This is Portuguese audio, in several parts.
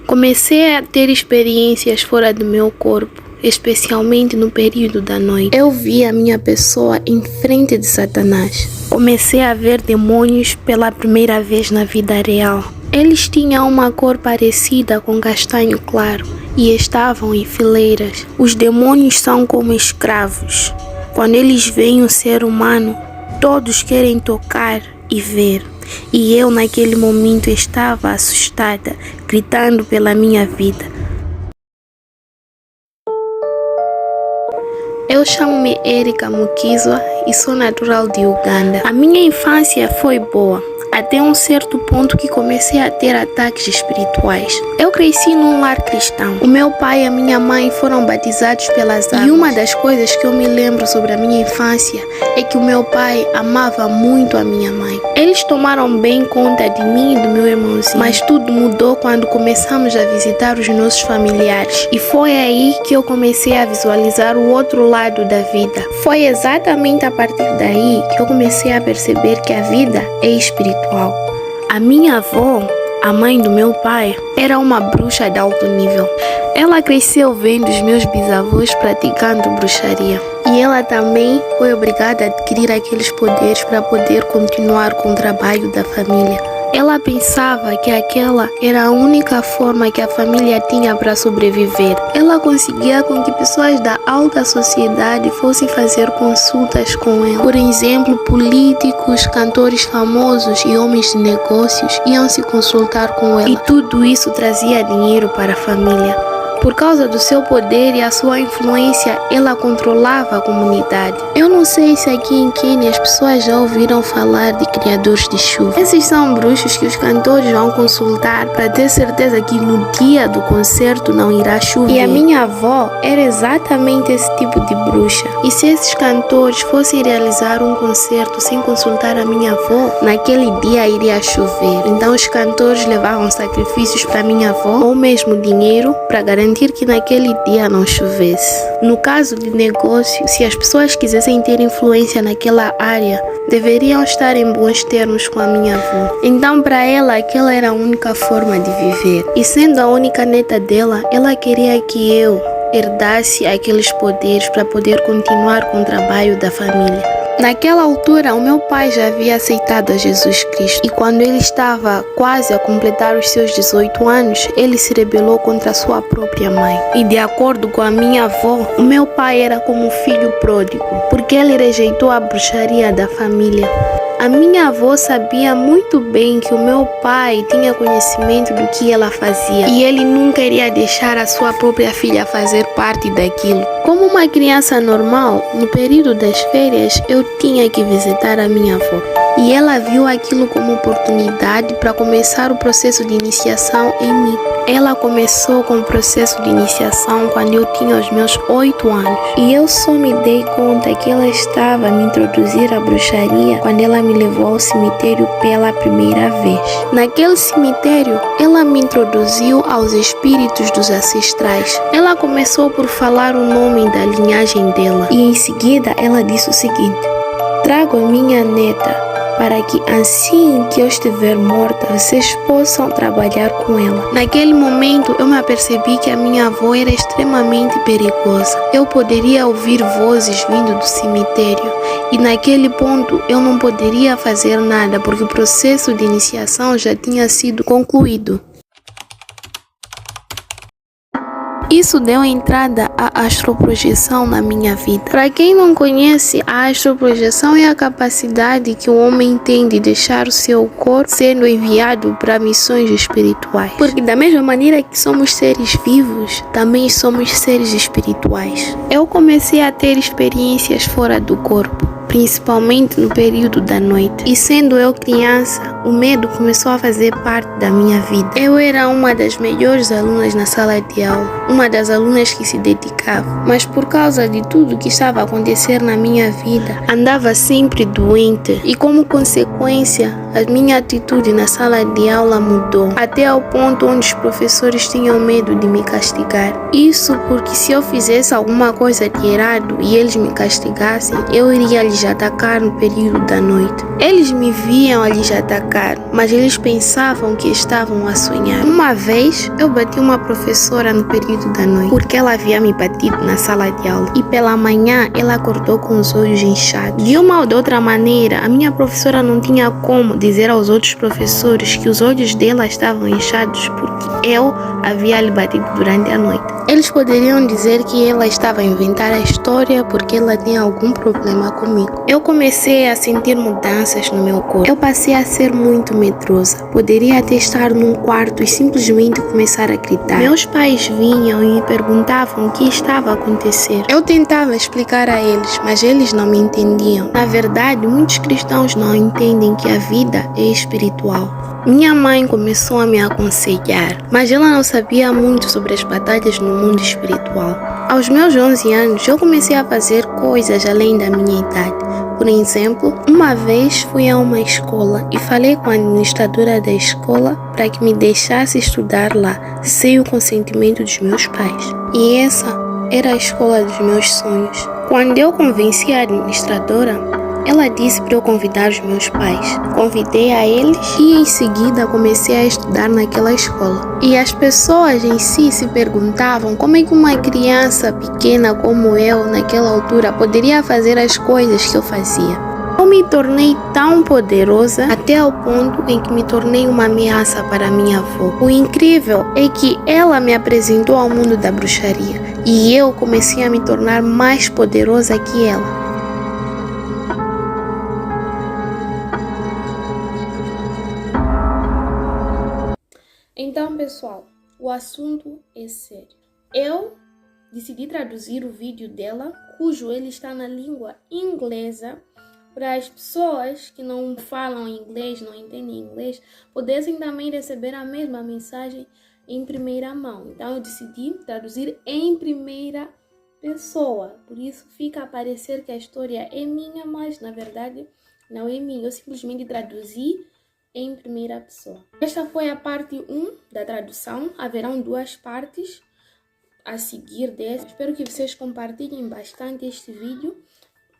Comecei a ter experiências fora do meu corpo, especialmente no período da noite. Eu vi a minha pessoa em frente de Satanás. Comecei a ver demônios pela primeira vez na vida real. Eles tinham uma cor parecida com castanho claro e estavam em fileiras. Os demônios são como escravos. Quando eles veem um ser humano, todos querem tocar e ver. E eu naquele momento estava assustada, gritando pela minha vida. Eu chamo-me Erika Mukizwa e sou natural de Uganda. A minha infância foi boa, até um certo ponto que comecei a ter ataques espirituais. Eu cresci num lar cristão. O meu pai e a minha mãe foram batizados pelas águas. E uma das coisas que eu me lembro sobre a minha infância é que o meu pai amava muito a minha mãe. Eles tomaram bem conta de mim e do meu irmãozinho. Mas tudo mudou quando começamos a visitar os nossos familiares. E foi aí que eu comecei a visualizar o outro lado da vida. Foi exatamente a partir daí que eu comecei a perceber que a vida é espiritual. A minha avó, a mãe do meu pai, era uma bruxa de alto nível. Ela cresceu vendo os meus bisavós praticando bruxaria. E ela também foi obrigada a adquirir aqueles poderes para poder continuar com o trabalho da família. Ela pensava que aquela era a única forma que a família tinha para sobreviver. Ela conseguia com que pessoas da alta sociedade fossem fazer consultas com ela. Por exemplo, políticos, cantores famosos e homens de negócios iam se consultar com ela. E tudo isso trazia dinheiro para a família. Por causa do seu poder e a sua influência, ela controlava a comunidade. Eu não sei se aqui em Quênia as pessoas já ouviram falar de criadores de chuva. Esses são bruxos que os cantores vão consultar para ter certeza que no dia do concerto não irá chover. E a minha avó era exatamente esse tipo de bruxa. E se esses cantores fossem realizar um concerto sem consultar a minha avó, naquele dia iria chover. Então os cantores levavam sacrifícios para minha avó ou mesmo dinheiro para garantir que naquele dia não chovesse. No caso de negócio, se as pessoas quisessem ter influência naquela área, deveriam estar em bons termos com a minha avó. Então, para ela, aquela era a única forma de viver. E sendo a única neta dela, ela queria que eu herdasse aqueles poderes para poder continuar com o trabalho da família. Naquela altura, o meu pai já havia aceitado a Jesus Cristo. E quando ele estava quase a completar os seus 18 anos, ele se rebelou contra a sua própria mãe. E de acordo com a minha avó, o meu pai era como um filho pródigo, porque ele rejeitou a bruxaria da família. A minha avó sabia muito bem que o meu pai tinha conhecimento do que ela fazia e ele nunca iria deixar a sua própria filha fazer parte daquilo. Como uma criança normal, no período das férias eu tinha que visitar a minha avó e ela viu aquilo como oportunidade para começar o processo de iniciação em mim. Ela começou com o processo de iniciação quando eu tinha os meus 8 anos e eu só me dei conta que ela estava a me introduzir à bruxaria quando ela me levou ao cemitério pela primeira vez. Naquele cemitério, ela me introduziu aos espíritos dos ancestrais. Ela começou por falar o nome da linhagem dela e em seguida ela disse o seguinte: trago a minha neta para que assim que eu estiver morta, vocês possam trabalhar com ela. Naquele momento, eu me apercebi que a minha avó era extremamente perigosa. Eu poderia ouvir vozes vindo do cemitério e naquele ponto eu não poderia fazer nada porque o processo de iniciação já tinha sido concluído. Isso deu entrada à astroprojeção na minha vida. Para quem não conhece, a astroprojeção é a capacidade que o homem tem de deixar o seu corpo sendo enviado para missões espirituais. Porque da mesma maneira que somos seres vivos, também somos seres espirituais. Eu comecei a ter experiências fora do corpo, principalmente no período da noite. E sendo eu criança, o medo começou a fazer parte da minha vida. Eu era uma das melhores alunas na sala de aula, uma das alunas que se dedicava, mas por causa de tudo que estava a acontecer na minha vida, andava sempre doente e como consequência, a minha atitude na sala de aula mudou, até ao ponto onde os professores tinham medo de me castigar. Isso porque se eu fizesse alguma coisa de errado e eles me castigassem, eu iria lhes atacar no período da noite. Eles me viam a lhes atacar, mas eles pensavam que estavam a sonhar. Uma vez, eu bati uma professora no período da noite, porque ela havia me batido na sala de aula. E pela manhã, ela acordou com os olhos inchados. De uma ou de outra maneira, a minha professora não tinha como dizer aos outros professores que os olhos dela estavam inchados porque eu havia lhe batido durante a noite. Eles poderiam dizer que ela estava a inventar a história porque ela tinha algum problema comigo. Eu comecei a sentir mudanças no meu corpo. Eu passei a ser muito medrosa. Poderia até estar num quarto e simplesmente começar a gritar. Meus pais vinham e me perguntavam o que estava a acontecer. Eu tentava explicar a eles, mas eles não me entendiam. Na verdade, muitos cristãos não entendem que a vida é espiritual. Minha mãe começou a me aconselhar, mas ela não sabia muito sobre as batalhas no mundo espiritual. Aos meus 11 anos, eu comecei a fazer coisas além da minha idade. Por exemplo, uma vez fui a uma escola e falei com a administradora da escola para que me deixasse estudar lá, sem o consentimento dos meus pais. E essa era a escola dos meus sonhos. Quando eu convenci a administradora, ela disse para eu convidar os meus pais. Convidei a eles e em seguida comecei a estudar naquela escola. E as pessoas em si se perguntavam como é que uma criança pequena como eu, naquela altura, poderia fazer as coisas que eu fazia. Eu me tornei tão poderosa até ao ponto em que me tornei uma ameaça para minha avó. O incrível é que ela me apresentou ao mundo da bruxaria e eu comecei a me tornar mais poderosa que ela. Então, pessoal, o assunto é sério. Eu decidi traduzir o vídeo dela, cujo ele está na língua inglesa, para as pessoas que não falam inglês, não entendem inglês, pudessem também receber a mesma mensagem em primeira mão. Então, eu decidi traduzir em primeira pessoa. Por isso, fica a parecer que a história é minha, mas, na verdade, não é minha. Eu simplesmente traduzi em primeira pessoa. Esta foi a parte 1 da tradução. Haverão 2 partes a seguir dessa. Espero que vocês compartilhem bastante este vídeo,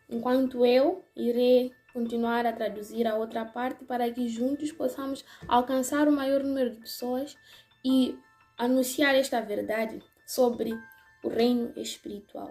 enquanto eu irei continuar a traduzir a outra parte para que juntos possamos alcançar o maior número de pessoas e anunciar esta verdade sobre o reino espiritual.